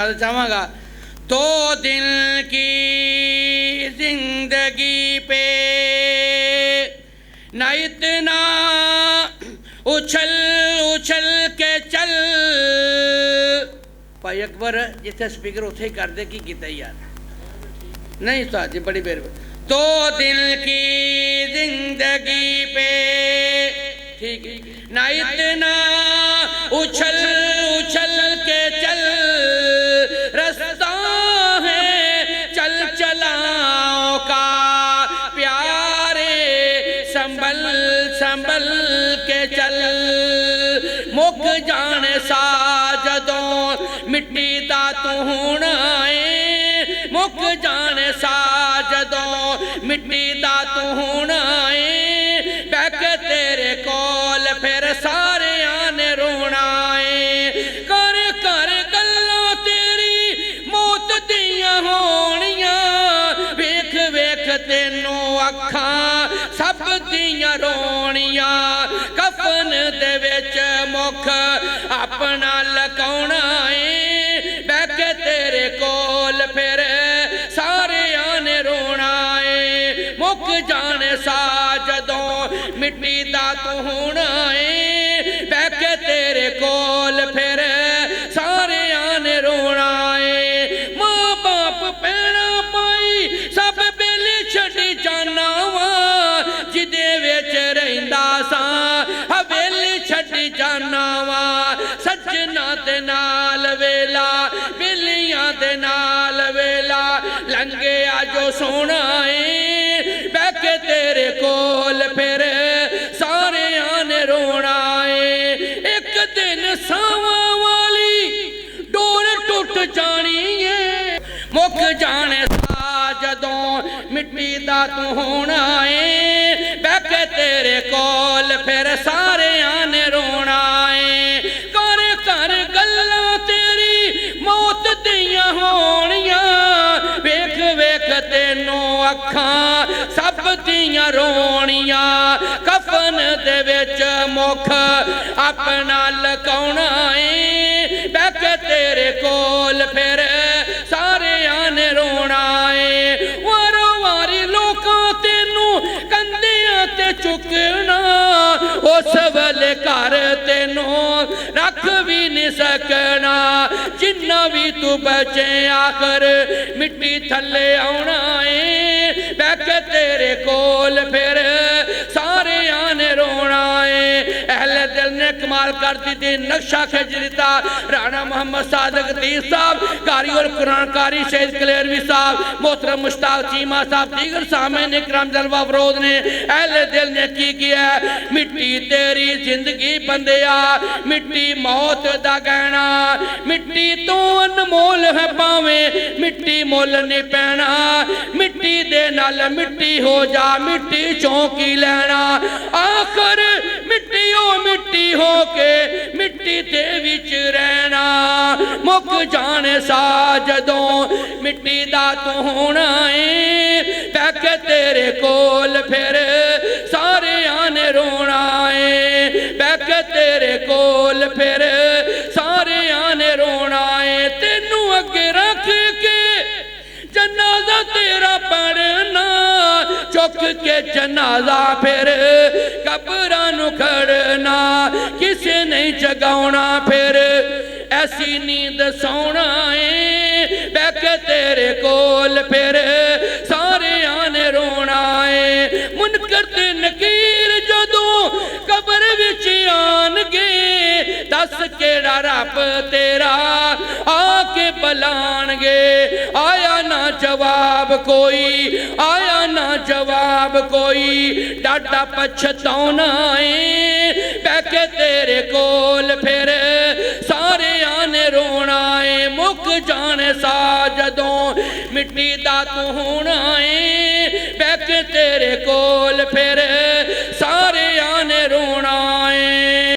चाहूँगा 2 दिन की जिंदगी पे न इतना उछल उछल के चल। भाई अकबर जिथे स्पीकर उथे ही कर दे की कीता यार नहीं उस्ताद जी बड़ी बेर 2 दिन की जिंदगी पे ठीक न इतना उछल उछल के चल। रास्ता है चल चलाओ का प्यारे संभल संभल के चल। मुक जाने साजदों मिट्टी दा तू होना है। मुक जाने साजदों मिट्टी दा तू होना है। बैक तेरे कोल फिर सारे आने रोना है। कर कर गल्लां तेरी मौत दियां होनियां। वेख वेख तेनू अखां सब दियां रोनियां। कफन दे विच मुख अपना लकाउणा है। बैक तेरे कोल फिर सारे आने रोना है। मुक जाने साजदों मिट्टी दा तू होना है। बैक तेरे कोल फिर सारे आने रोना है। मां बाप पैणा पाई सब बेले छड्डी जाना वा। जिदे विच रहिंदा सां हवेली छड्डी जाना वा। सज्जना दे नाल वेला बेलियां दे नाल वेला लंघे जो सोना है। बैक तेरे कोल फिर सारे आने रोना है। एक दिन सावां वाली डोर टुट जानी है। मुक जाने साजदों मिट्टी दा तू होना है। बैक तेरे कोल फिर सारे आने रोना है। कर कर गल्लां तेरी मौत दियां होनियां। वेख वेख तेनू अखां सब दियां रोनियां। कफन दे विच मुख अपना लकाउणा है। बैक तेरे कोल फिर सारे आने रोना है। वारो वारी लोकां तेनू कंधियां ते चुकना। उस वेले घर तेनू रख भी नहीं सकना। जिन्ना भी तू बचे आखिर मिट्टी थले आउणा है। बैक तेरे कोल फिर सारे आने रोना है। अहले दिल ने कमाल कर दी नक्शा खिंच दिता। राणा मोहम्मद सादिक तीर साहब कारी और कुरान कारी शहीद कलेरवी साहब मोहतरम मुश्ताक चीमा साहब दीगर सामईन इकराम जलवा फरोज ने अहले दिल ने की किया। मिट्टी तेरी जिंदगी बंदिया मिट्टी मौत दा गहना। मिट्टी तो अनमोल है पावें मिट्टी मुल नहीं पैना। मिट्टी दे नाल मिट्टी हो जा मिट्टी चौंकी लेना। आखिर मिट्टी ओ मिट्टी हो के मिट्टी दे विच रहना। मुक जाने साजदों मिट्टी दा तू होना है। बैक तेरे कोल फिर सारे आने रोना है। बैक तेरे कोल फिर सारे आने रोना है। तेनू अगे रख के जनाजा तेरा पढ़ना। चुक के जनाजा फिर कब्रां नू खड़ना। किसे नहीं जगाउणा फिर ऐसी नींद सोना है। बैक तेरे कोल फिर सारे आने रोना है। मुनकर ते नकीर जदों कबर विच आनगे। दस केड़ा रब तेरा आके बुलाणगे। आया ना जवाब कोई आया ना जवाब कोई डाडा पछताउणा है। बैक तेरे कोल फिर सारे आने रोना है। मुक जाने साजदों मिट्टी दा तू होना है। बैक तेरे कोल फिर सारे आने रोना